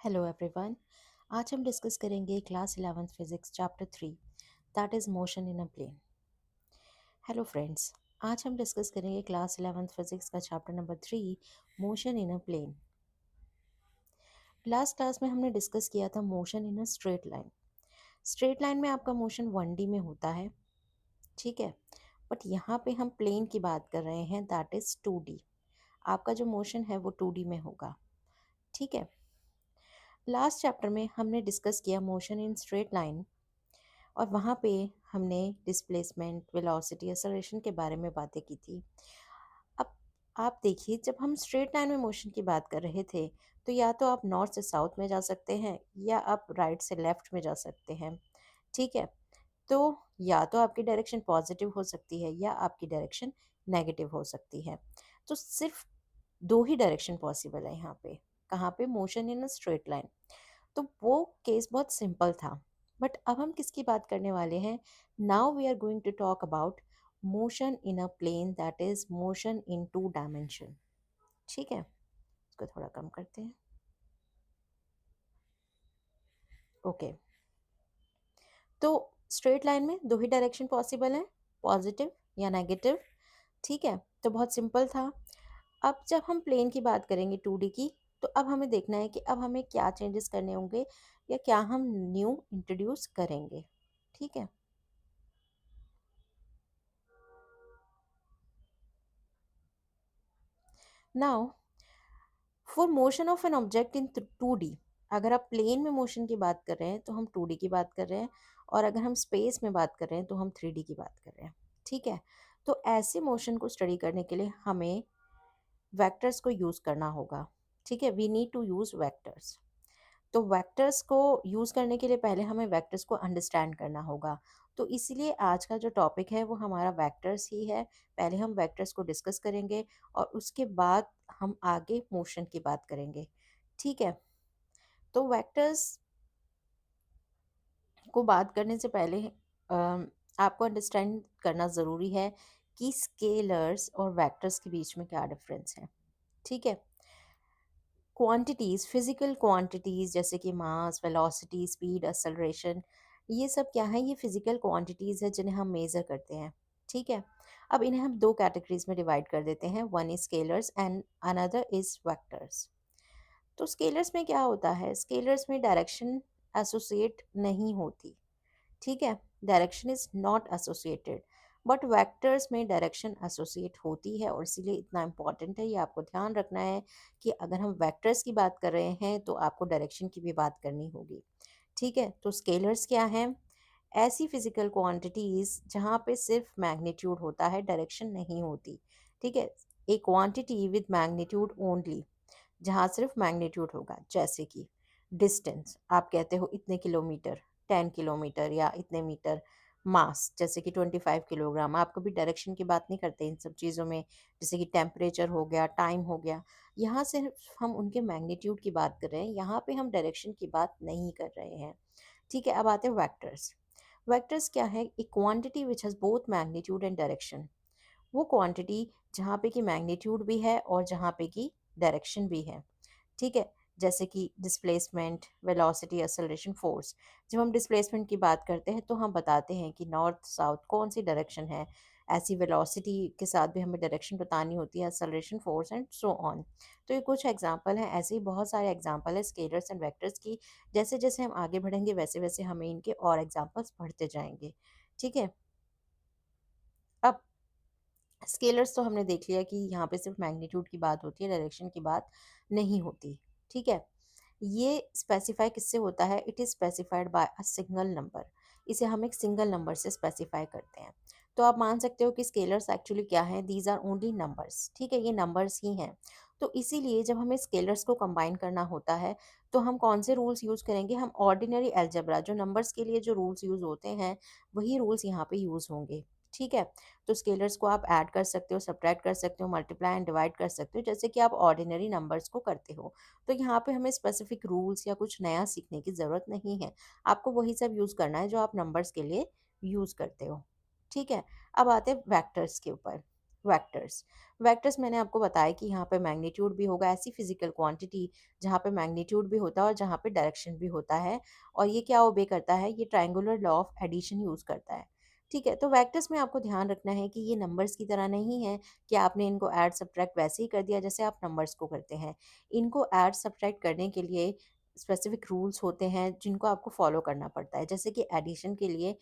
Hello everyone. आज हम discuss करेंगे class 11th physics chapter 3, that is motion in a plane. Hello friends, आज हम डिस्कस करेंगे क्लास 11th फिजिक्स का chapter number 3, motion in a plane. Last class में हमने डिस्कस किया था motion in a straight line. Straight line में आपका मोशन 1D में होता है, ठीक है। बट यहाँ पे हम प्लेन की बात कर रहे हैं, दैट इज़ 2D। आपका जो मोशन है वो 2D में होगा, ठीक है। लास्ट चैप्टर में हमने डिस्कस किया मोशन इन स्ट्रेट लाइन, और वहाँ पे हमने डिस्प्लेसमेंट, वेलोसिटी, एक्सेलरेशन के बारे में बातें की थी। अब आप देखिए, जब हम स्ट्रेट लाइन में मोशन की बात कर रहे थे तो या तो आप नॉर्थ से साउथ में जा सकते हैं या आप राइट से लेफ्ट में जा सकते हैं, ठीक है। तो या तो आपकी डायरेक्शन पॉजिटिव हो सकती है या आपकी डायरेक्शन नेगेटिव हो सकती है। तो सिर्फ दो ही डायरेक्शन पॉसिबल है यहाँ पे, कहाँ पे, motion in a straight line. तो वो केस बहुत सिंपल था। बट अब हम किसकी बात करने वाले हैं? Now we are going to talk about motion in a plane, that is motion in 2 dimension, ठीक है। इसको थोड़ा कम करते हैं। ओके, तो स्ट्रेट लाइन में दो ही डायरेक्शन पॉसिबल है, पॉजिटिव या नेगेटिव, ठीक है। तो बहुत सिंपल था। अब जब हम प्लेन की बात करेंगे 2D की, तो अब हमें देखना है कि अब हमें क्या चेंजेस करने होंगे या क्या हम न्यू इंट्रोड्यूस करेंगे, ठीक है। Now for motion of an object in 2D, अगर आप प्लेन में मोशन की बात कर रहे हैं तो हम 2D की बात कर रहे हैं, और अगर हम स्पेस में बात कर रहे हैं तो हम 3D की बात कर रहे हैं, ठीक है। तो ऐसे मोशन को स्टडी करने के लिए हमें वेक्टर्स को यूज़ करना होगा, ठीक है। We need to use vectors. तो वेक्टर्स को यूज़ करने के लिए पहले हमें वेक्टर्स को अंडरस्टैंड करना होगा। तो इसीलिए आज का जो टॉपिक है वो हमारा वेक्टर्स ही है। पहले हम वेक्टर्स को डिस्कस करेंगे और उसके बाद हम आगे मोशन की बात करेंगे, ठीक है। तो वेक्टर्स को बात करने से पहले आपको अंडरस्टैंड करना ज़रूरी है कि स्केलर्स और वेक्टर्स के बीच में क्या डिफरेंस है, ठीक है। क्वांटिटीज़, फिजिकल क्वांटिटीज़ जैसे कि मास, वेलोसिटी, स्पीड, एक्सेलरेशन, ये सब क्या है? ये फिजिकल क्वांटिटीज़ है जिन्हें हम मेज़र करते हैं, ठीक है। अब इन्हें हम दो कैटेगरीज में डिवाइड कर देते हैं, one is scalars and another is vectors. तो स्केलर्स में क्या होता है? स्केलर्स में डायरेक्शन एसोसिएट नहीं होती, ठीक है। Direction is not associated, but vectors में डायरेक्शन एसोसिएट होती है, और इसीलिए इतना इंपॉर्टेंट है, ये आपको ध्यान रखना है कि अगर हम वेक्टर्स की बात कर रहे हैं तो आपको डायरेक्शन की भी बात करनी होगी, ठीक है। तो स्केलर्स क्या हैं? ऐसी फिजिकल क्वांटिटीज जहाँ पे सिर्फ मैग्नीट्यूड होता है, डायरेक्शन नहीं होती, ठीक है। ए क्वांटिटी विद मैग्नीट्यूड ओनली, जहाँ सिर्फ मैग्नीट्यूड होगा, जैसे कि डिस्टेंस, आप कहते हो इतने किलोमीटर, 10 किलोमीटर या इतने मीटर। मास जैसे कि 25 किलोग्राम, आप कभी डायरेक्शन की बात नहीं करते इन सब चीज़ों में। जैसे कि टेम्परेचर हो गया, टाइम हो गया, यहाँ से हम उनके मैग्नीट्यूड की बात कर रहे हैं, यहाँ पे हम डायरेक्शन की बात नहीं कर रहे हैं, ठीक है। अब आते हैं वेक्टर्स। वेक्टर्स क्या है? एक quantity which has both magnitude and direction. वो क्वांटिटी जहाँ पे कि मैग्नीट्यूड भी है और जहाँ पे कि डायरेक्शन भी है, ठीक है। जैसे कि डिस्प्लेसमेंट, वेलोसिटी, एक्सेलरेशन, फोर्स। जब हम डिस्प्लेसमेंट की बात करते हैं तो हम बताते हैं कि नॉर्थ साउथ कौन सी डायरेक्शन है। ऐसी वेलोसिटी के साथ भी हमें डायरेक्शन बतानी होती है, acceleration, force and so on. तो ये कुछ एग्जांपल हैं, ऐसे ही बहुत सारे एग्जांपल है स्केलर्स एंड वेक्टर्स की। जैसे जैसे हम आगे बढ़ेंगे वैसे वैसे हमें इनके और एग्जांपल्स पढ़ते जाएंगे, ठीक है। अब स्केलर्स तो हमने देख लिया कि यहाँ पे सिर्फ मैग्नीट्यूड की बात होती है, डायरेक्शन की बात नहीं होती, ठीक है। ये स्पेसिफाई किससे होता है? It is specified by a single number. इसे हम एक सिंगल नंबर से स्पेसिफाई करते हैं। तो आप मान सकते हो कि स्केलर्स एक्चुअली क्या है? दीज आर ओनली नंबर्स, ठीक है, ये नंबर्स ही हैं। तो इसीलिए जब हमें स्केलर्स को कंबाइन करना होता है तो हम कौन से रूल्स यूज़ करेंगे? हम ऑर्डिनरी अलजेब्रा, जो नंबर्स के लिए जो रूल्स यूज़ होते हैं वही रूल्स यहाँ पे यूज़ होंगे, ठीक है। तो स्केलर्स को आप ऐड कर सकते हो, सब्ट्रैक्ट कर सकते हो, मल्टीप्लाई एंड डिवाइड कर सकते हो, जैसे कि आप ऑर्डिनरी नंबर्स को करते हो। तो यहाँ पे हमें स्पेसिफिक रूल्स या कुछ नया सीखने की ज़रूरत नहीं है। आपको वही सब यूज़ करना है जो आप नंबर्स के लिए यूज़ करते हो, ठीक है। अब आते हैं वेक्टर्स के ऊपर। वेक्टर्स। वेक्टर्स मैंने आपको बताया कि यहाँ पे मैग्नीट्यूड भी होगा, ऐसी फिजिकल क्वांटिटी जहाँ पे मैग्नीट्यूड भी होता है और जहाँ पे डायरेक्शन भी होता है, और ये क्या ओबे करता है, ये triangular law of addition use करता है। ठीक है, तो वेक्टर्स में आपको ध्यान रखना है कि ये नंबर्स की तरह नहीं है कि आपने इनको ऐड सब्ट्रैक्ट वैसे ही कर दिया जैसे आप नंबर्स को करते हैं। इनको ऐड सब्ट्रैक्ट करने के लिए स्पेसिफिक रूल्स होते हैं जिनको आपको फॉलो करना पड़ता है, जैसे कि एडिशन के लिए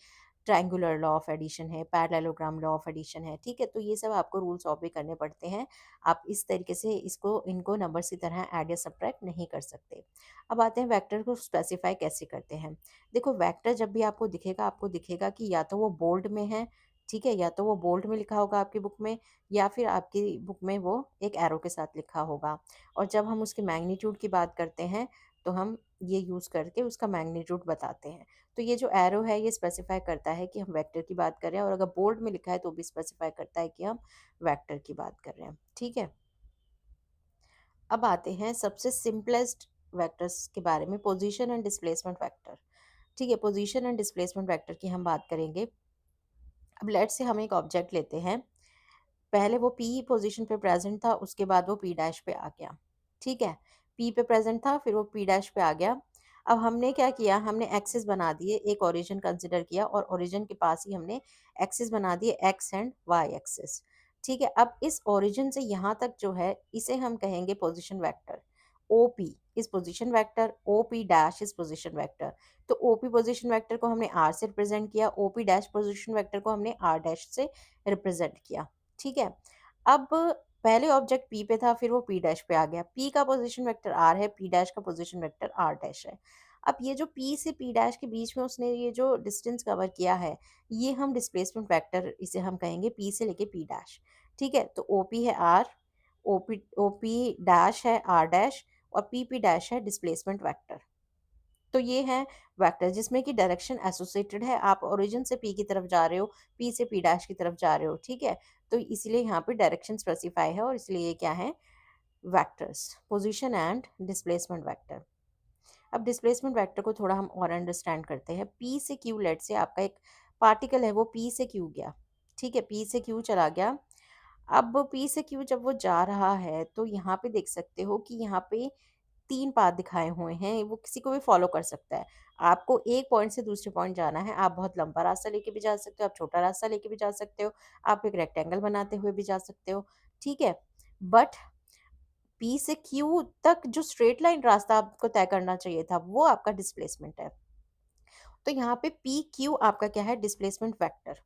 ट्रायंगुलर लॉ ऑफ एडिशन है, पैरेललोग्राम लॉ ऑफ एडिशन है, ठीक है? तो ये सब आपको रूल्स ऑबे करने पड़ते हैं। आप इस तरीके से इसको इनको नंबर्स की तरह ऐड या सब्ट्रैक्ट नहीं कर सकते। अब आते हैं वेक्टर को स्पेसिफाई कैसे करते हैं। देखो, वेक्टर जब भी आपको दिखेगा कि या तो वो बोल्ड में है, ठीक है? या तो वो बोल्ड में लिखा होगा आपकी बुक में, या फिर आपकी बुक में वो एक एरो के साथ लिखा होगा। और जब हम उसके मैग्नीट्यूड की बात करते हैं, तो हम ये यूज़ करके उसका मैग्नीट्यूड बताते हैं। तो ये जो एरो है ये स्पेसिफाई करता है कि हम वेक्टर की बात कर रहे हैं, और अगर बोल्ड में लिखा है तो भी स्पेसिफाई करता है कि हम वेक्टर की बात कर रहे हैं, ठीक है? अब आते हैं सबसे सिंपलेस्ट वेक्टर्स के बारे में, पोजीशन एंड डिस्प्लेसमेंट वेक्टर। ठीक है, पोजीशन एंड डिस्प्लेसमेंट वेक्टर की हम बात करेंगे। अब लेट्स से हम एक ऑब्जेक्ट लेते हैं, पहले वो पी पोजीशन पे प्रेजेंट था, उसके बाद वो पी डैश पे आ गया, ठीक है? पी पे प्रेजेंट था, फिर वो पी डैश पे आ गया। अब हमने क्या किया, हमने एक्सिस बना दिए, एक ओरिजिन कंसिडर किया और ओरिजिन के पास ही हमने एक्सिस बना दिए, एक्स एंड वाई एक्सिस। ठीक है, अब इस ओरिजिन से यहाँ तक जो है इसे हम कहेंगे position vector. O P is position vector, O P dash is position vector. तो ओ पी पोजीशन वेक्टर को हमने आर से रिप्रेजेंट किया, O P dash position vector को हमने आर डैश से रिप्रेजेंट किया, ठीक है? अब पहले ऑब्जेक्ट पी पे था, फिर वो पी डैश पे आ गया। पी का पोजीशन वेक्टर आर है, पी डैश का पोजीशन वेक्टर आर डैश है। अब ये जो पी से पी डैश के बीच में उसने ये जो डिस्टेंस कवर किया है, ये हम डिस्प्लेसमेंट वेक्टर इसे हम कहेंगे पी से लेके पी डैश, ठीक है? तो ओपी है आर, ओपी डैश है आर डैश, और पी पी डैश है डिस्प्लेसमेंट वेक्टर। तो ये है वेक्टर जिसमें कि डायरेक्शन एसोसिएटेड है, आप ओरिजिन से पी की तरफ जा रहे हो, पी से पी डैश की तरफ जा रहे हो, ठीक है? तो इसलिए यहाँ पे डायरेक्शन स्पेसिफाई है, और इसलिए ये क्या है, vectors, position and displacement vector. अब डिस्प्लेसमेंट वेक्टर को थोड़ा हम और अंडरस्टैंड करते हैं। पी से क्यू, लेट से आपका एक पार्टिकल है, वो पी से क्यू गया, ठीक है? पी से क्यू चला गया। अब पी से क्यू जब वो जा रहा है, तो यहाँ पे देख सकते हो कि यहाँ पे 3 पाथ दिखाए हुए हैं, वो किसी को भी फ़ॉलो कर सकता है। आपको एक पॉइंट से दूसरे पॉइंट जाना है, आप बहुत लंबा रास्ता लेके भी जा सकते हो, आप छोटा रास्ता लेके भी जा सकते हो, आप एक रेक्टेंगल बनाते हुए भी जा सकते हो, ठीक है? बट पी से क्यू तक जो स्ट्रेट लाइन रास्ता आपको तय करना चाहिए था, वो आपका डिस्प्लेसमेंट है। तो यहाँ पे पी क्यू आपका क्या है, डिस्प्लेसमेंट वेक्टर।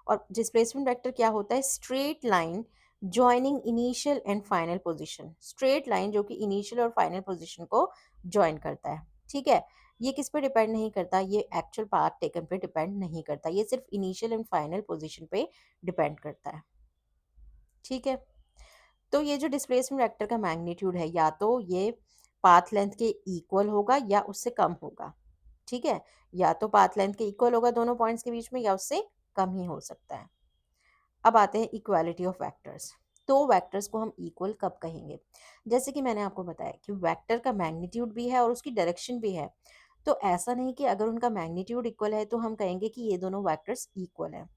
और डिस्प्लेसमेंट वेक्टर क्या होता है, straight line joining initial and final position, straight line जो कि इनिशियल और फाइनल पोजीशन को जॉइन करता है, ठीक है? ये किस पे डिपेंड नहीं करता, ये एक्चुअल पाथ टेकन पे डिपेंड नहीं करता, ये सिर्फ इनिशियल एंड फाइनल पोजीशन पे डिपेंड करता है, ठीक है? तो ये जो डिस्प्लेसमेंट वेक्टर का मैग्नीट्यूड है, या तो ये पाथ लेंथ के इक्वल होगा या उससे कम होगा, ठीक है? या तो पाथ लेंथ के इक्वल होगा दोनों पॉइंट्स के बीच में, या उससे कम ही हो सकता है। अब आते हैं इक्वालिटी ऑफ वेक्टर्स। तो वेक्टर्स को हम इक्वल कब कहेंगे? जैसे कि मैंने आपको बताया कि वेक्टर का मैग्नीट्यूड भी है और उसकी डायरेक्शन भी है। तो ऐसा नहीं कि अगर उनका मैग्नीट्यूड इक्वल है तो हम कहेंगे कि ये दोनों वेक्टर्स इक्वल हैं।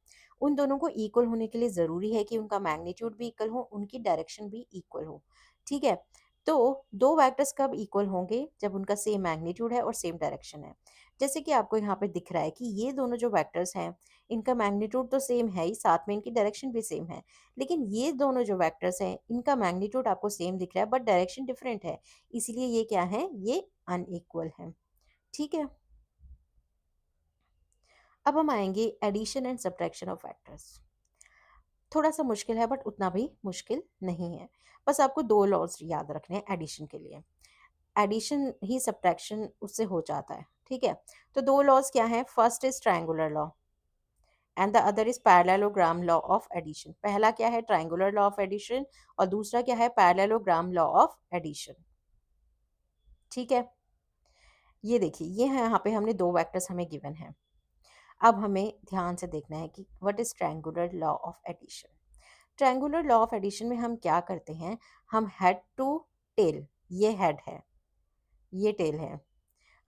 उन दोनों को इक्वल होने के लिए ज़रूरी है कि उनका मैग्नीट्यूड भी इक्वल हो, उनकी डायरेक्शन भी इक्वल हो, ठीक है? तो दो वेक्टर्स कब इक्वल होंगे? जब उनका सेम मैग्नीट्यूड है और सेम डायरेक्शन है। जैसे कि आपको यहाँ पे दिख रहा है कि ये दोनों जो वेक्टर्स हैं, इनका मैग्नीट्यूड तो सेम है ही, साथ में इनकी डायरेक्शन भी सेम है। लेकिन ये दोनों जो वेक्टर्स हैं, इनका मैग्नीट्यूड आपको सेम दिख रहा है बट डायरेक्शन डिफरेंट है। इसीलिए ये क्या है? ये अनइक्वल है, ठीक है? अब हम आएंगे addition and subtraction of factors. थोड़ा सा मुश्किल है बट उतना भी मुश्किल नहीं है। बस आपको दो लॉज याद रखने हैं एडिशन के लिए। एडिशन ही सब्ट्रैक्शन उससे हो जाता है, ठीक है? तो दो लॉज क्या है, first is triangular law and the other is parallelogram law of addition. पहला क्या है, ट्रायंगुलर लॉ ऑफ एडिशन, और दूसरा क्या है, पैरेललोग्राम लॉ ऑफ एडिशन, ठीक है? ये देखिए, ये है, यहाँ पे हमने दो वेक्टर्स हमें गिवन है। अब हमें ध्यान से देखना है कि what is triangular law of addition. Triangular law of addition में हम क्या करते हैं, हम हेड टू टेल, ये हेड है, ये टेल है,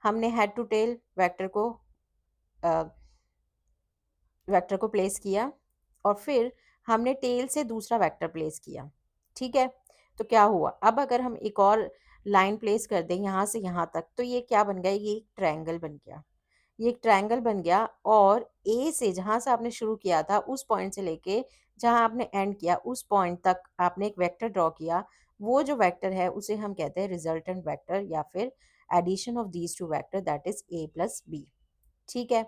हमने हेड टू टेल वेक्टर को प्लेस किया, और फिर हमने टेल से दूसरा वेक्टर प्लेस किया, ठीक है? तो क्या हुआ, अब अगर हम एक और लाइन प्लेस कर दें यहाँ से यहाँ तक, तो ये क्या बन गया, ये एक ट्रायंगल बन गया। ये एक ट्रायंगल बन गया और ए से जहाँ से आपने शुरू किया था उस पॉइंट से लेके जहाँ आपने एंड किया उस पॉइंट तक आपने एक वेक्टर ड्रॉ किया। वो जो वेक्टर है उसे हम कहते हैं रिजल्टेंट वेक्टर या फिर addition of these two vector, that is A plus B. ठीक है?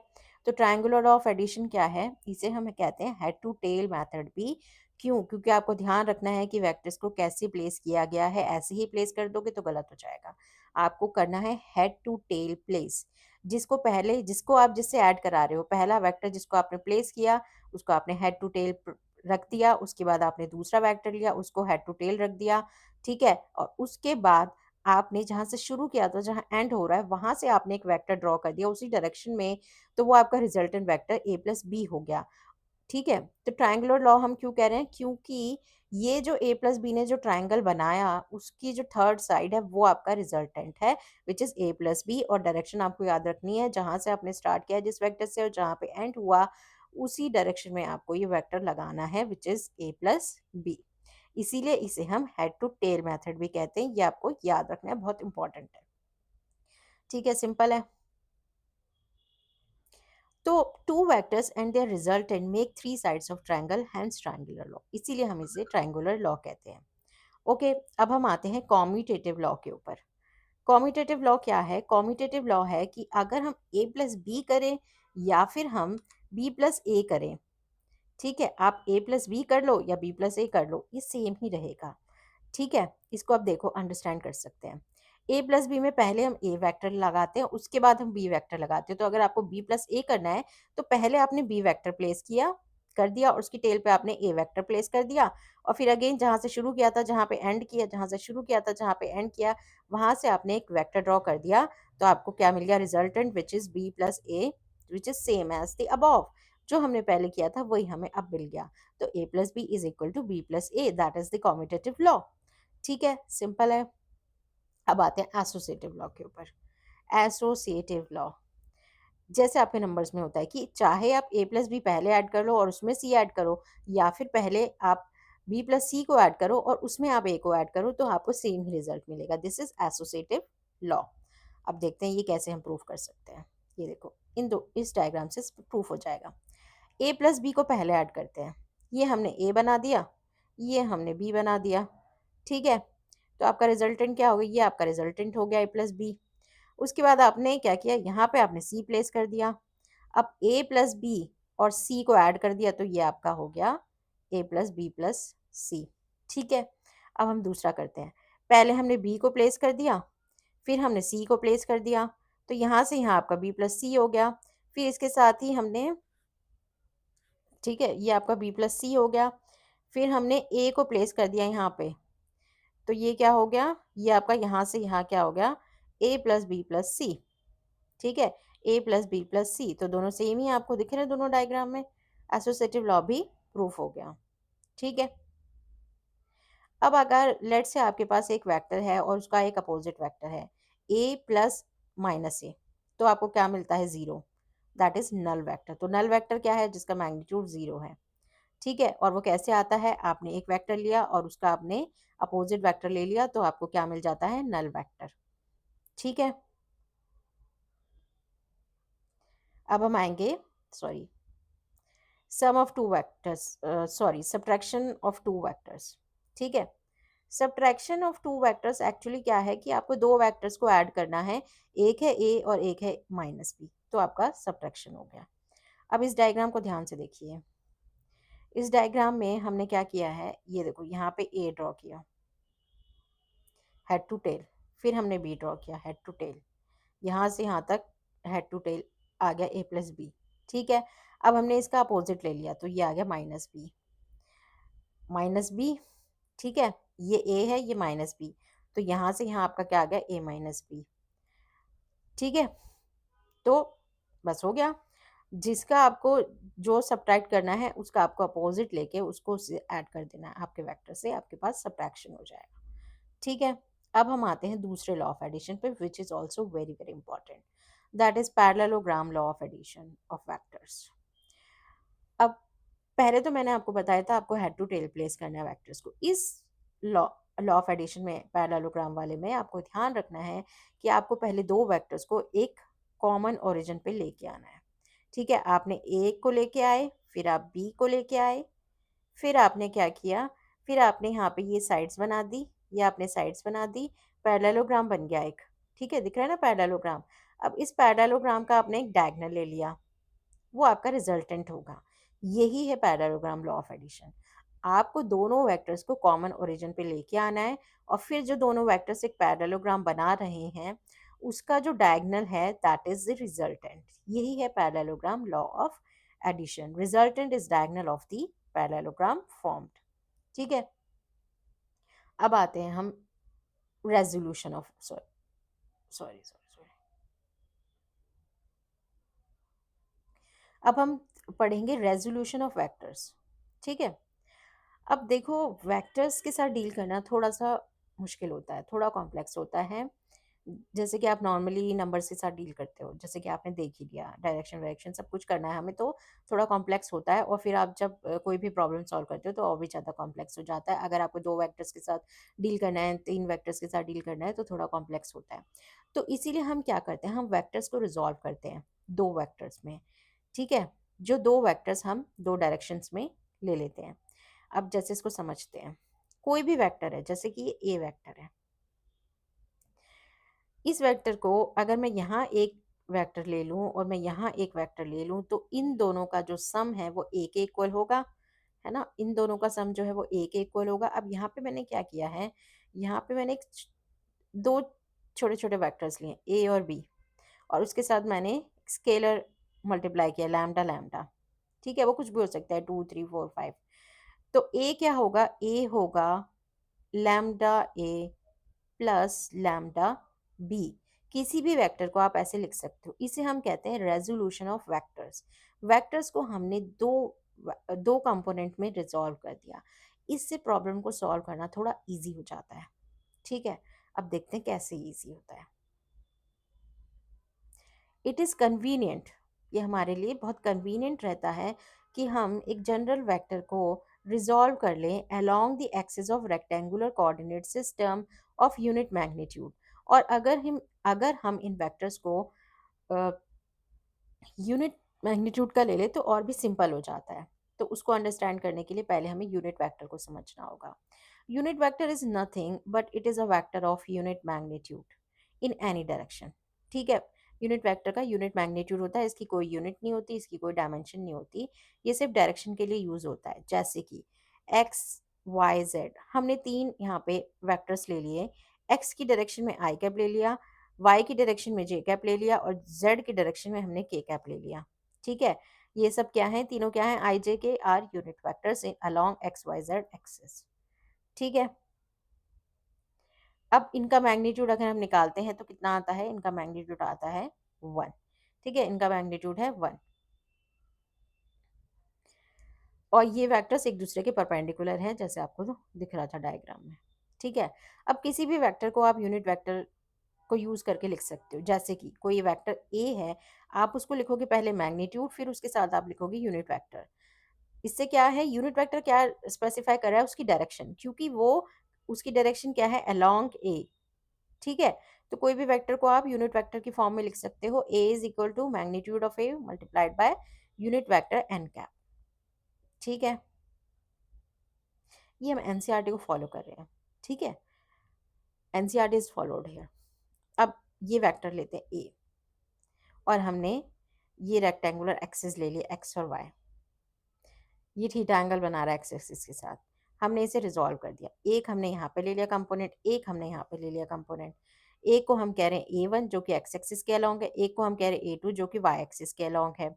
तो ट्रायंगुलर लॉ ऑफ एडिशन क्या है? इसे हम कहते हैं हेड टू टेल मेथड भी। क्यों? क्योंकि आपको ध्यान रखना है कि वेक्टर्स को कैसे प्लेस किया गया है, ऐसे ही प्लेस कर दोगे तो गलत हो जाएगा। आपको करना है हेड टू टेल प्लेस। जिसको आप जिससे ऐड करा रहे हो, पहला वेक्टर जिसको आपने प्लेस किया उसको आपने हेड टू टेल रख दिया, उसके बाद आपने दूसरा वेक्टर लिया उसको हेड टू टेल रख दिया, ठीक है? और उसके बाद आपने जहाँ से शुरू किया था, जहाँ एंड हो रहा है, वहाँ से आपने एक वेक्टर ड्रॉ कर दिया उसी डायरेक्शन में, तो वो आपका resultant vector A plus B हो गया। ठीक है? तो ट्रायंगुलर लॉ हम क्यों कह रहे हैं? क्योंकि ये जो ए प्लस बी ने जो ट्रायंगल बनाया उसकी जो थर्ड साइड है वो आपका रिजल्टेंट है, which is A plus B. और डायरेक्शन आपको याद रखनी है, जहाँ से आपने स्टार्ट किया जिस वेक्टर से और जहाँ पे एंड हुआ उसी डायरेक्शन में आपको ये वेक्टर लगाना है, which is A plus B. इसीलिए इसे हम हेड टू टेल मेथड भी कहते हैं। ये आपको याद रखना है, बहुत इंपॉर्टेंट है। ठीक है, सिंपल है। तो two vectors and their resultant make three sides of triangle, hence triangular law, इसीलिए हम इसे ट्रायंगुलर लॉ कहते हैं। ओके, अब हम आते हैं कॉम्यूटेटिव लॉ के ऊपर। कॉम्यूटेटिव लॉ क्या है? कॉम्यूटेटिव लॉ है कि अगर हम ए प्लस बी करें या फिर हम बी प्लस ए करें, ठीक है, आप ए प्लस बी कर लो या बी प्लस ए कर लो, ये सेम ही रहेगा। ठीक है? इसको आप देखो, अंडरस्टैंड कर सकते हैं। ए प्लस बी में पहले हम ए वेक्टर लगाते हैं, उसके बाद हम बी वेक्टर लगाते हैं। तो अगर आपको बी प्लस ए करना है तो पहले आपने बी वेक्टर प्लेस किया, कर दिया, और उसकी टेल पे आपने ए वेक्टर प्लेस कर दिया, और फिर अगेन जहाँ से शुरू किया था जहाँ पे एंड किया, जहाँ से शुरू किया था जहाँ पे एंड किया, वहाँ से आपने एक वेक्टर ड्रॉ कर दिया। तो आपको क्या मिल गया? Resultant, which is B plus A, which is same as the above. जो हमने पहले किया था वही हमें अब मिल गया। तो A plus B is equal to B plus A, that is the commutative law. ठीक है, सिंपल है। अब आते हैं एसोसिएटिव लॉ के ऊपर। एसोसिएटिव लॉ जैसे आपके नंबर्स में होता है कि चाहे आप ए प्लस बी पहले ऐड कर लो और उसमें सी ऐड करो, या फिर पहले आप बी प्लस सी को ऐड करो और उसमें आप ए को ऐड करो, तो आपको सेम ही रिजल्ट मिलेगा। This is associative law. अब देखते हैं ये कैसे हम प्रूव कर सकते हैं। ये देखो, इन दो इस डायग्राम से प्रूफ हो जाएगा। ए प्लस बी को पहले ऐड करते हैं। ये हमने ए बना दिया, ये हमने बी बना दिया, ठीक है? तो आपका रिजल्टेंट क्या हो गया? ये आपका रिजल्टेंट हो गया ए प्लस बी। उसके बाद आपने क्या किया? यहाँ पे आपने सी प्लेस कर दिया। अब ए प्लस बी और सी को ऐड कर दिया, तो ये आपका हो गया ए प्लस बी प्लस सी। ठीक है, अब हम दूसरा करते हैं। पहले हमने बी को प्लेस कर दिया, फिर हमने सी को प्लेस कर दिया, तो यहाँ से यहाँ आपका बी प्लस सी हो गया। फिर इसके साथ ही हमने, ठीक है, ये आपका बी प्लस सी हो गया। फिर हमने ए को प्लेस कर दिया यहाँ पे, तो ये क्या हो गया? ये आपका यहाँ से यहाँ क्या हो गया? ए प्लस बी प्लस सी। ठीक है, ए प्लस बी प्लस सी, तो दोनों सेम ही आपको दिख रहे हैं दोनों डायग्राम में। एसोसिएटिव लॉ भी प्रूफ हो गया। ठीक है, अब अगर लेट से आपके पास एक वेक्टर है और उसका एक अपोजिट वेक्टर है, ए प्लस माइनस ए, तो आपको क्या मिलता है? Zero. That is null vector. तो नल वेक्टर क्या है? जिसका मैग्नीट्यूड जीरो है। ठीक है, और वो कैसे आता है? आपने एक वेक्टर लिया और उसका आपने अपोजिट वेक्टर ले लिया, तो आपको क्या मिल जाता है? Null vector. ठीक है, अब हम आएंगे, sorry, sum of two vectors, sorry, subtraction of two vectors. ठीक है, subtraction of two vectors actually क्या है कि आपको दो वेक्टर्स को ऐड करना है, एक है ए और एक है माइनस बी, तो आपका सब्ट्रैक्शन हो गया। अब इस डायग्राम को ध्यान से देखिए। इस डायग्राम में हमने क्या किया है? ये देखो, यहाँ पे ए ड्रॉ किया हेड टू टेल, फिर हमने बी ड्रॉ किया हेड टू टेल, यहाँ से यहाँ तक हेड टू टेल आ गया ए प्लस बी। ठीक है, अब हमने इसका अपोजिट ले लिया, तो ये आ गया माइनस बी, माइनस बी। ठीक है, ये ए है, ये माइनस बी, तो यहाँ से यहाँ आपका क्या आ गया? ए माइनस बी। ठीक है, तो बस हो गया। जिसका आपको जो सब्ट्रैक्ट करना है उसका आपको अपोजिट लेके उसको ऐड कर देना है आपके वेक्टर से, आपके पास सब्ट्रैक्शन हो जाएगा। ठीक है, अब हम आते हैं दूसरे लॉ ऑफ एडिशन पे, which is also very very important, that is parallelogram law of addition of vectors. अब पहले तो मैंने आपको बताया था आपको हेड टू टेल प्लेस करना है वेक्टर्स को। इस लॉ लॉ ऑफ एडिशन में पैरेललोग्राम वाले में आपको ध्यान रखना है कि आपको पहले दो वेक्टर्स को एक कॉमन ओरिजिन पे लेके आना है। ठीक है, आपने ए को लेके आए, फिर आप बी को लेके आए, फिर आपने क्या किया, फिर आपने यहाँ पे ये साइड्स बना दी, ये आपने साइड्स बना दी, पैरेललोग्राम बन गया एक। ठीक है, दिख रहा है ना पैरेललोग्राम। अब इस पैरेललोग्राम का आपने एक डायगोनल ले लिया, वो आपका रिजल्टेंट होगा। यही है पैरेललोग्राम लॉ ऑफ एडिशन। आपको दोनों वेक्टर्स को कॉमन ओरिजिन पे लेके आना है, और फिर जो दोनों वेक्टर्स एक पैरेललोग्राम बना रहे हैं उसका जो डायगोनल है दैट इज द रिजल्टेंट। यही है parallelogram law of addition. Resultant is diagonal of the parallelogram formed. ठीक है, अब आते हैं हम resolution of sorry sorry sorry sorry अब हम पढ़ेंगे रेजोल्यूशन ऑफ वेक्टर्स। ठीक है, अब देखो, वेक्टर्स के साथ डील करना थोड़ा सा मुश्किल होता है, थोड़ा कॉम्प्लेक्स होता है। जैसे कि आप नॉर्मली नंबर्स के साथ डील करते हो, जैसे कि आपने देख ही लिया, डायरेक्शन वायरेक्शन सब कुछ करना है हमें, तो थोड़ा कॉम्प्लेक्स होता है। और फिर आप जब कोई भी प्रॉब्लम सॉल्व करते हो तो और भी ज़्यादा कॉम्प्लेक्स हो जाता है। अगर आपको दो वेक्टर्स के साथ डील करना है, तीन वेक्टर्स के साथ डील करना है, तो थोड़ा कॉम्प्लेक्स होता है। तो इसीलिए हम क्या करते हैं, हम वेक्टर्स को रिजॉल्व करते हैं दो वेक्टर्स में। ठीक है, जो दो वेक्टर्स हम दो डायरेक्शंस में ले लेते हैं। अब जैसे इसको समझते हैं, कोई भी वेक्टर है, जैसे कि ये ए वेक्टर है, इस वेक्टर को अगर मैं यहाँ एक वेक्टर ले लूँ और मैं यहाँ एक वेक्टर ले लूँ, तो इन दोनों का जो सम है वो ए के इक्वल होगा, है ना। इन दोनों का सम जो है वो ए के इक्वल होगा। अब यहाँ पे मैंने क्या किया है, यहाँ पे मैंने दो छोटे छोटे वेक्टर्स लिए, ए और बी, और उसके साथ मैंने स्केलर मल्टीप्लाई किया, लैम्डा लैम्डा। ठीक है, वो कुछ भी हो सकता है, 2 3 4 5। तो ए क्या होगा, ए होगा लैम्डा ए प्लस लैम्डा बी। किसी भी वेक्टर को आप ऐसे लिख सकते हो, इसे हम कहते हैं रेजोल्यूशन ऑफ वेक्टर्स। वेक्टर्स को हमने दो दो कंपोनेंट में रिजॉल्व कर दिया। इससे प्रॉब्लम को सॉल्व करना थोड़ा इजी हो जाता है। ठीक है, अब देखते हैं कैसे इजी होता है। इट इज़ कन्वीनियंट, ये हमारे लिए बहुत कन्वीनियंट रहता है कि हम एक जनरल वेक्टर को रिजॉल्व कर लें along the axis of rectangular coordinate system of unit magnitude. और अगर हम इन वेक्टर्स को यूनिट मैग्नीट्यूड का ले ले तो और भी सिंपल हो जाता है। तो उसको अंडरस्टैंड करने के लिए पहले हमें यूनिट वेक्टर को समझना होगा। Unit vector is nothing but it is a vector of unit magnitude in any direction. ठीक है, यूनिट वेक्टर का यूनिट मैग्नीट्यूड होता है, इसकी कोई यूनिट नहीं होती, इसकी कोई डायमेंशन नहीं होती, ये सिर्फ डायरेक्शन के लिए यूज होता है। जैसे कि एक्स वाई जेड, हमने तीन यहाँ पे वेक्टर्स ले लिए। एक्स की डायरेक्शन में आई कैप ले लिया, वाई की डायरेक्शन में जे कैप ले लिया, और जेड की डायरेक्शन में हमने के कैप ले लिया। ठीक है, ये सब क्या है, तीनों क्या है, I J K are unit vectors in along X Y Z axis. ठीक है, अब इनका मैग्नीट्यूड अगर हम निकालते हैं तो कितना आता है, इनका मैग्नीट्यूड आता है 1। ठीक है, इनका मैग्नीट्यूड है 1, और ये वेक्टर्स एक दूसरे के परपेंडिकुलर हैं, जैसे आपको तो दिख रहा था डायग्राम में। ठीक है, अब किसी भी वेक्टर को आप यूनिट वेक्टर को यूज करके लिख सकते हो। जैसे कि कोई वेक्टर ए है, आप उसको लिखोगे पहले मैग्नीट्यूड, फिर उसके साथ आप लिखोगे यूनिट वेक्टर। इससे क्या है, यूनिट वेक्टर क्या स्पेसिफाई कर रहा है, उसकी डायरेक्शन, क्योंकि वो उसकी डायरेक्शन क्या है, अलोंग ए। ठीक है, तो कोई भी वेक्टर को आप यूनिट वेक्टर की फॉर्म में लिख सकते हो, A is equal to magnitude of A multiplied by unit vector N cap. ठीक है, ये हम एनसीईआरटी को फॉलो कर रहे हैं। ठीक है, एनसीईआरटी इज फॉलोड हियर। अब ये वेक्टर लेते हैं ए, और हमने ये रेक्टेंगुलर एक्सिस ले लिया, एक्स और वाई, ये थीटा एंगल बना रहा है एक्स एक्सिस के साथ। हमने इसे रिजॉल्व कर दिया, एक हमने यहाँ पे ले लिया कंपोनेंट, एक हमने यहाँ पे ले लिया कंपोनेंट। एक को हम कह रहे हैं A1 जो कि एक्स एक्सिस के अलोंग है, एक को हम कह रहे हैं A2 जो कि वाई एक्सिस के अलोंग है।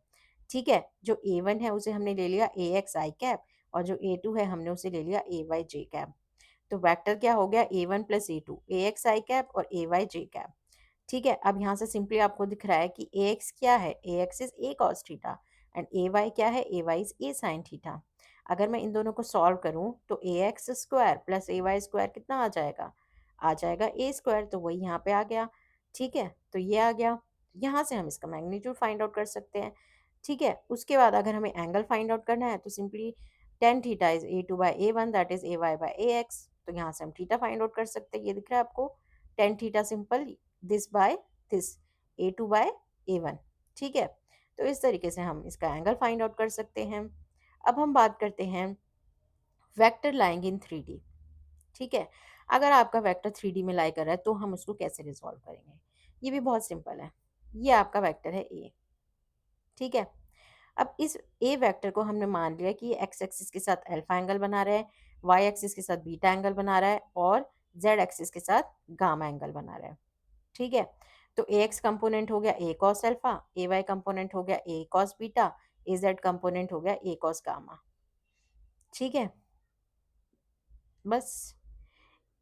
ठीक है, जो A1 है उसे हमने ले लिया AX आई कैप, और जो A2 है हमने उसे ले लिया AY जे कैप। तो वेक्टर क्या हो गया, A1 प्लस A2, AX आई कैप और AY जे कैप। ठीक है, अब यहाँ से सिंपली आपको दिख रहा है कि ए एक्स क्या है, A x is A cos theta, and A y क्या है, A y is A sine theta. अगर मैं इन दोनों को सॉल्व करूँ तो A x square plus A y square कितना आ जाएगा ए स्क्वायर, तो वही यहाँ पे आ गया। ठीक है, तो ये आ गया, यहाँ से हम इसका मैग्नीट्यूड फाइंड आउट कर सकते हैं। ठीक है, उसके बाद अगर हमें एंगल फाइंड आउट करना है तो simply tan theta is A2/A1 that is AY/AX। तो यहाँ से हम थीटा फाइंड आउट कर सकते हैं, ये दिख रहा है आपको, tan theta simple this by this, A2/A1। ठीक है, तो इस तरीके से हम इसका एंगल फाइंड आउट कर सकते हैं। अब हम बात करते हैं वेक्टर लाइंग इन 3D। ठीक है, अगर आपका वेक्टर 3D में लाई कर रहा है तो हम उसको कैसे रिजॉल्व करेंगे, ये भी बहुत सिंपल है। ये आपका वेक्टर है ए। ठीक है, अब इस ए वेक्टर को हमने मान लिया कि ये एक्स एक्सिस के साथ अल्फा एंगल बना रहा है, वाई एक्सिस के साथ बीटा एंगल बना रहा है और जेड एक्सिस के साथ गामा एंगल बना रहा है। ठीक है, तो ए एक्स कंपोनेंट हो गया A cos alpha, A y component हो गया A cos beta, A z component हो गया ए कॉस गामा। ठीक है, बस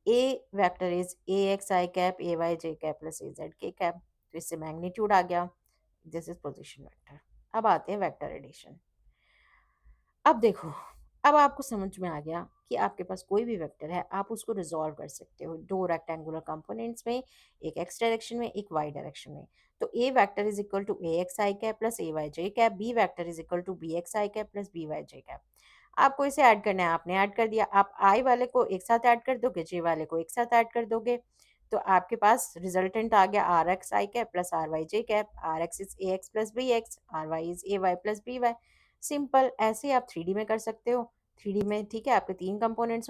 A vector is A x I cap A y J cap plus A z k cap, तो इससे magnitude आ गया, दिस इज पोजीशन वेक्टर। अब आते हैं वेक्टर एडिशन। अब देखो, अब आपको समझ में आ गया कि आपके पास कोई भी वेक्टर है, आप उसको रिजॉल्व कर सकते हो दो रेक्टेंगुलर कंपोनेंट्स में, एक एक्स डायरेक्शन में, एक वाई डायरेक्शन में। तो A vector is equal to A x I cap plus A y J cap, B vector is equal to B x I cap plus B y J cap. आपको इसे add करना है, आपने add कर दिया, आप आई वाले को एक साथ ऐड कर दोगे, जे वाले को एक साथ ऐड कर दोगे, तो आपके पास रिजल्टेंट आ गया R X I cap plus R Y J cap. R X is A X plus B X, R Y is A Y plus B Y. Simple, ऐसे आप थ्री डी में कर सकते हो। थ्री डी में ठीक है, आपके तीन कंपोनेंट्स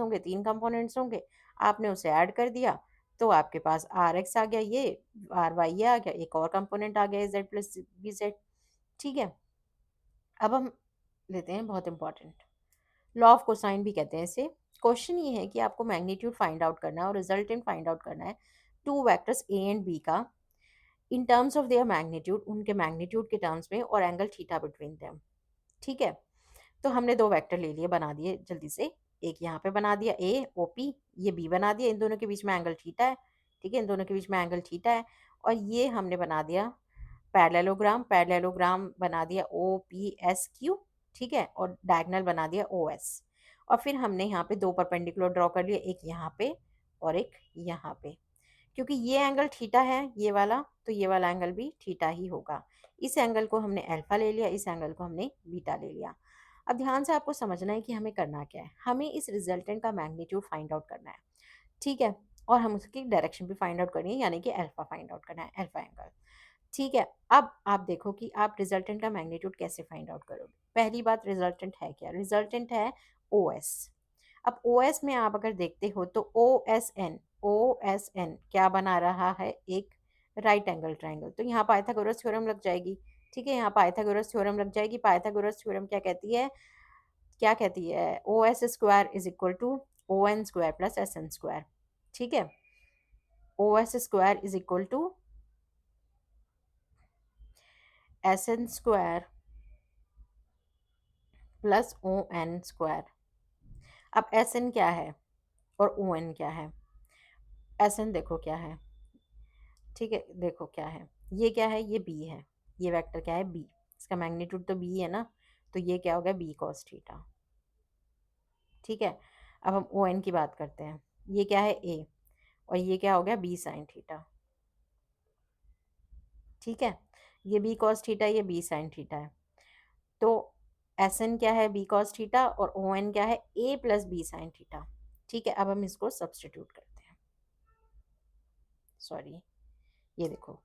होंगे, आपने उसे ऐड कर दिया, तो आपके पास आर एक्स आ गया, ये आर वाई ये आ गया, एक और कंपोनेंट आ गया जेड प्लस बी जेड। ठीक है, अब हम लेते हैं बहुत इंपॉर्टेंट लॉ ऑफ कोसाइन भी कहते हैं इसे। क्वेश्चन ये है कि आपको मैग्नीट्यूड फाइंड आउट करना है और रिजल्टेंट फाइंड आउट करना है two vectors A and B का in terms of their magnitude, उनके मैग्नीट्यूड के टर्म्स में, और एंगल थीटा बिटवीन देम। ठीक है, तो हमने दो वेक्टर ले लिए, बना दिए जल्दी से। एक यहाँ पे बना दिया ए ओ पी, ये बी बना दिया, इन दोनों के बीच में एंगल थीटा है। ठीक है, इन दोनों के बीच में एंगल थीटा है। और ये हमने बना दिया पैरेललोग्राम, पैरेललोग्राम बना दिया ओ पी एस क्यू। ठीक है, और डायगोनल बना दिया ओ एस। और फिर हमने यहाँ पे दो परपेंडिकुलर ड्रॉ कर लिए, एक यहाँ पे और एक यहाँ पे। क्योंकि ये एंगल थीटा है ये वाला, तो ये वाला एंगल भी थीटा ही होगा। इस एंगल को हमने अल्फा ले लिया, इस एंगल को हमने बीटा ले लिया। अब ध्यान से आपको समझना है कि हमें करना क्या है, हमें इस रिजल्टेंट का मैग्नीट्यूड फाइंड आउट करना है। ठीक है, और हम उसकी डायरेक्शन भी फाइंड आउट करनी है, यानी कि अल्फा फाइंड आउट करना है, अल्फा एंगल। ठीक है, अब आप देखो कि आप रिजल्टेंट का मैग्नीट्यूड कैसे फाइंड आउट करोगे। पहली बात, रिजल्टेंट है क्या, रिजल्टेंट है ओ एस। अब ओ एस में आप अगर देखते हो तो ओ एस एन क्या बना रहा है, एक राइट एंगल ट्राइंगल। तो यहाँ पाइथागोरस थ्योरम लग जाएगी। ठीक है, यहाँ पाइथागोरस थ्योरम लग जाएगी। पाइथागोरस थ्योरम क्या कहती है, O S square is equal to O N square plus S N square. ठीक है, O S square is equal to S N square plus O N square. अब एस एन क्या है और ओ एन क्या है, एस एन देखो क्या है। ठीक है, देखो क्या है, ये क्या है, ये बी है, ये वेक्टर क्या है बी, इसका मैग्नीट्यूड तो बी है ना, तो ये क्या हो गया बी कॉस थीटा। ठीक है, अब हम ओ एन की बात करते हैं, ये क्या है ए, और ये क्या हो गया बी साइन थीटा। ठीक है, ये बी कॉस थीटा, ये बी साइन थीटा है। तो एस एन क्या है बी कॉस थीटा, और ओ एन क्या है ए प्लस बी साइन थीटा। ठीक है, अब हम इसको सब्सटीट्यूट करते हैं, सॉरी, ये देखो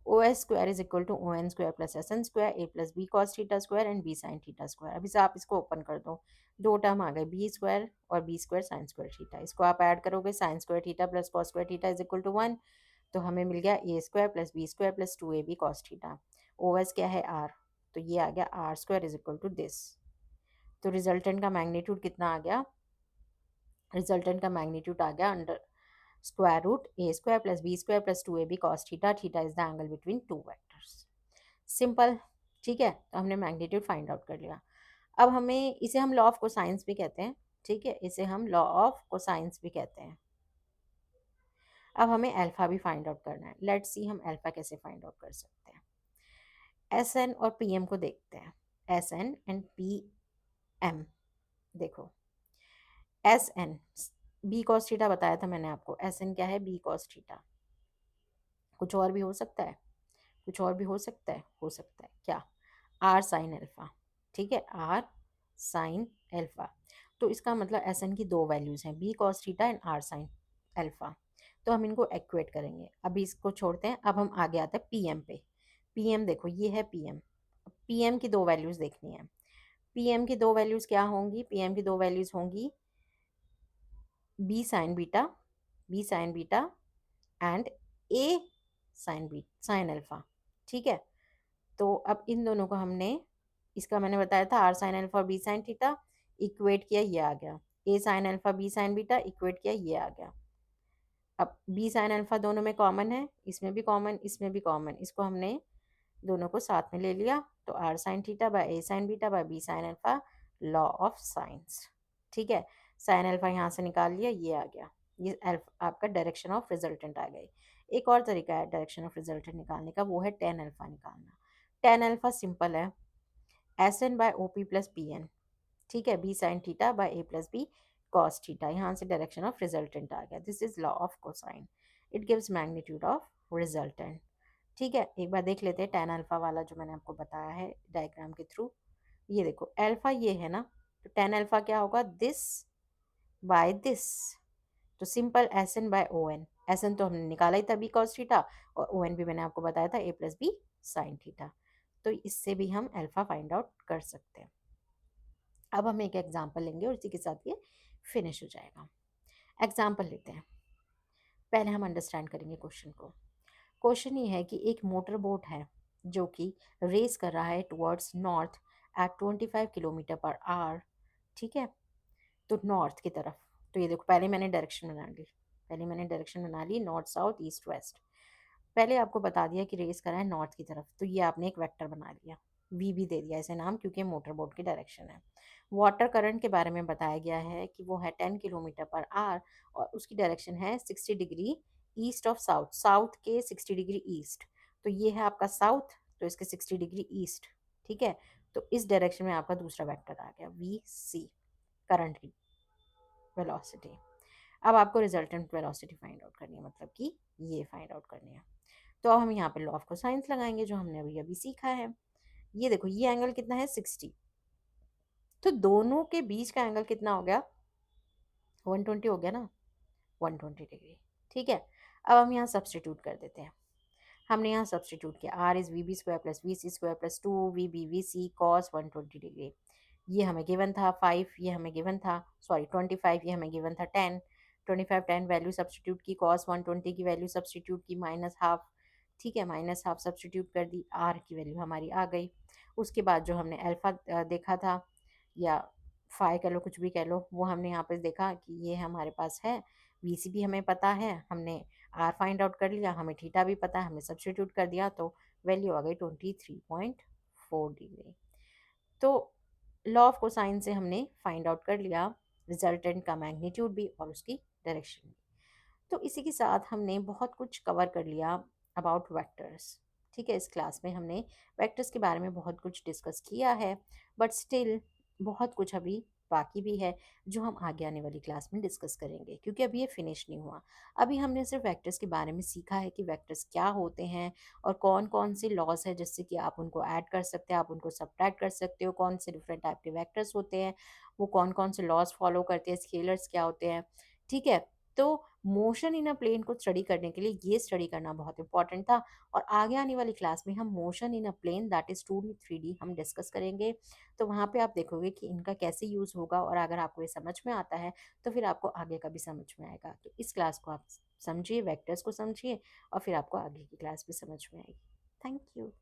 O S square is equal to O N square plus S N square A plus B cos theta square and B sine theta square. अभी से आप इसको ओपन कर दो, दो टर्म आ गए बी स्क्वायर और B square sine square theta, इसको आप ऐड करोगे, sine square theta plus cos square theta is equal to 1। तो हमें मिल गया A square plus B square plus two A B cos theta. O S क्या है आर, तो ये आ गया R square is equal to this. तो रिजल्टेंट का मैग्नीट्यूड कितना आ गया, रिजल्टेंट का मैग्नीट्यूड आ गया under square root A square plus B square plus two A B cos theta, theta is the angle between two vectors. Simple. ठीक है, तो हमने मैग्नीट्यूड फाइंड आउट कर लिया। अब हमें इसे हम लॉ ऑफ कोसाइंस भी कहते हैं। ठीक है, इसे हम लॉ ऑफ कोसाइंस भी कहते हैं। अब हमें अल्फा भी फाइंड आउट करना है, लेट्स सी हम अल्फा कैसे फाइंड आउट कर सकते हैं। एस एन और पी एम को देखते हैं, S N and P M. देखो S N, B cos theta बताया था मैंने आपको, एस एन क्या है बी कॉस थीटा। कुछ और भी हो सकता है, कुछ और भी हो सकता है क्या, आर साइन अल्फा, ठीक है, आर साइन अल्फा। तो इसका मतलब एस एन की दो वैल्यूज हैं, B cos theta and R sine alpha. तो हम इनको एक्वेट करेंगे। अभी इसको छोड़ते हैं, अब हम आगे आते हैं पीएम पे। पीएम देखो, ये है पीएम। पीएम की दो वैल्यूज देखनी है। पीएम की दो वैल्यूज क्या होंगी? पीएम की दो वैल्यूज होंगी B sine beta, B sine beta and A sine alpha, ठीक है। तो अब इन दोनों को हमने, इसका मैंने बताया था आर साइन अल्फा और बी साइन थीटा, इक्वेट किया, ये आ गया। A sine alpha B sine beta equate किया, ये आ गया। अब बी साइन अल्फा दोनों में कॉमन है, इसमें भी कॉमन, इसमें भी कॉमन, इसको हमने दोनों को साथ में ले लिया। तो R sine theta by A sine beta by B sine alpha, law of sines, ठीक है। साइन अल्फा यहाँ से निकाल लिया, ये आ गया। ये आपका डायरेक्शन ऑफ रिजल्टेंट आ गई। एक और तरीका है डायरेक्शन ऑफ रिजल्टेंट निकालने का, वो है टेन अल्फा निकालना। टेन अल्फा सिंपल है, S N by O P plus P N, ठीक है, B sine theta by A plus B cos theta. यहाँ से डायरेक्शन ऑफ रिजल्टेंट आ गया। This is law of cosine, it gives magnitude of resultant, ठीक है। एक बार देख लेते हैं टेन अल्फा वाला जो मैंने आपको बताया है डायग्राम के थ्रू। ये देखो अल्फा ये है ना, तो टेन अल्फा क्या होगा? This by this. तो simple S N by O N, S N तो हमने निकाला ही था बी कॉस थीटा, और ओ एन भी मैंने आपको बताया था ए प्लस बी साइन थीटा। तो इससे भी हम अल्फा फाइंड आउट कर सकते हैं। अब हम एक एग्जाम्पल लेंगे और इसी के साथ ये फिनिश हो जाएगा। एग्जाम्पल लेते हैं, पहले हम अंडरस्टैंड करेंगे क्वेश्चन को। क्वेश्चन ये है कि एक मोटर बोट है जो कि रेस कर रहा है towards north at 25 kilometre per hour, ठीक है, तो नॉर्थ की तरफ। तो ये देखो, पहले मैंने डायरेक्शन बना ली, पहले मैंने डायरेक्शन बना ली नॉर्थ साउथ ईस्ट वेस्ट। पहले आपको बता दिया कि रेस करा है नॉर्थ की तरफ, तो ये आपने एक वेक्टर बना लिया, वी भी दे दिया ऐसे नाम, क्योंकि मोटर बोट की डायरेक्शन है। वाटर करंट के बारे में बताया गया है कि वो है 10 किलोमीटर पर आवर, और उसकी डायरेक्शन है 60 degree east of south, south के 60 डिग्री ईस्ट। तो ये है आपका साउथ, तो इसके 60 डिग्री ईस्ट, ठीक है। तो इस डायरेक्शन में आपका दूसरा वेक्टर आ गया वी सी, करंट की वेलोसिटी। अब आपको रिजल्टेंट वेलोसिटी फाइंड आउट करनी है, मतलब कि ये फाइंड आउट करनी है। तो अब हम यहाँ पे लॉ ऑफ कोसाइंस लगाएंगे जो हमने अभी अभी सीखा है। ये देखो, ये एंगल कितना है? 60। तो दोनों के बीच का एंगल कितना हो गया? 120 हो गया ना, 120 डिग्री, ठीक है। अब हम यहाँ सब्सटीट्यूट कर देते हैं। हमने यहाँ सब्सटीट्यूट किया, R is V B square plus V C square plus 2 V B V C cos 120 degree. ये हमें गिवन था 5, ये हमें गिवन था, सॉरी 25, ये हमें गिवन था 10। 25 10 वैल्यू सब्सटीट्यूट की, कॉस 120 की वैल्यू सब्सटीट्यूट की, माइनस हाफ, ठीक है, माइनस हाफ सब्सटीट्यूट कर दी, आर की वैल्यू हमारी आ गई। उसके बाद जो हमने अल्फा देखा था, या फाई कह लो, कुछ भी कह लो, वो हमने यहाँ पे देखा कि ये हमारे पास है। वी सी भी हमें पता है, हमने आर फाइंड आउट कर लिया, हमें थीटा भी पता है, हमने सब्सटीट्यूट कर दिया, तो वैल्यू आ गई 23.4 डिग्री। तो लॉ ऑफ कोसाइन से हमने फाइंड आउट कर लिया रिजल्टेंट का मैग्नीट्यूड भी और उसकी डायरेक्शन भी। तो इसी के साथ हमने बहुत कुछ कवर कर लिया अबाउट वेक्टर्स, ठीक है। इस क्लास में हमने वेक्टर्स के बारे में बहुत कुछ डिस्कस किया है, बट स्टिल बहुत कुछ अभी बाकी भी है जो हम आगे आने वाली क्लास में डिस्कस करेंगे, क्योंकि अभी ये फिनिश नहीं हुआ। अभी हमने सिर्फ वेक्टर्स के बारे में सीखा है कि वेक्टर्स क्या होते हैं और कौन कौन से लॉज है जिससे कि आप उनको ऐड कर सकते हैं, आप उनको सब्ट्रैक्ट कर सकते हो, कौन से डिफरेंट टाइप के वेक्टर्स होते हैं, वो कौन कौन से लॉज फॉलो करते हैं, स्केलर्स क्या होते हैं, ठीक है। तो मोशन इन अ प्लेन को स्टडी करने के लिए ये स्टडी करना बहुत इंपॉर्टेंट था, और आगे आने वाली क्लास में हम motion in a plane that is 2D 3D हम डिस्कस करेंगे। तो वहाँ पे आप देखोगे कि इनका कैसे यूज़ होगा, और अगर आपको ये समझ में आता है तो फिर आपको आगे का भी समझ में आएगा। तो इस क्लास को आप समझिए, वेक्टर्स को समझिए, और फिर आपको आगे की क्लास भी समझ में आएगी। Thank you.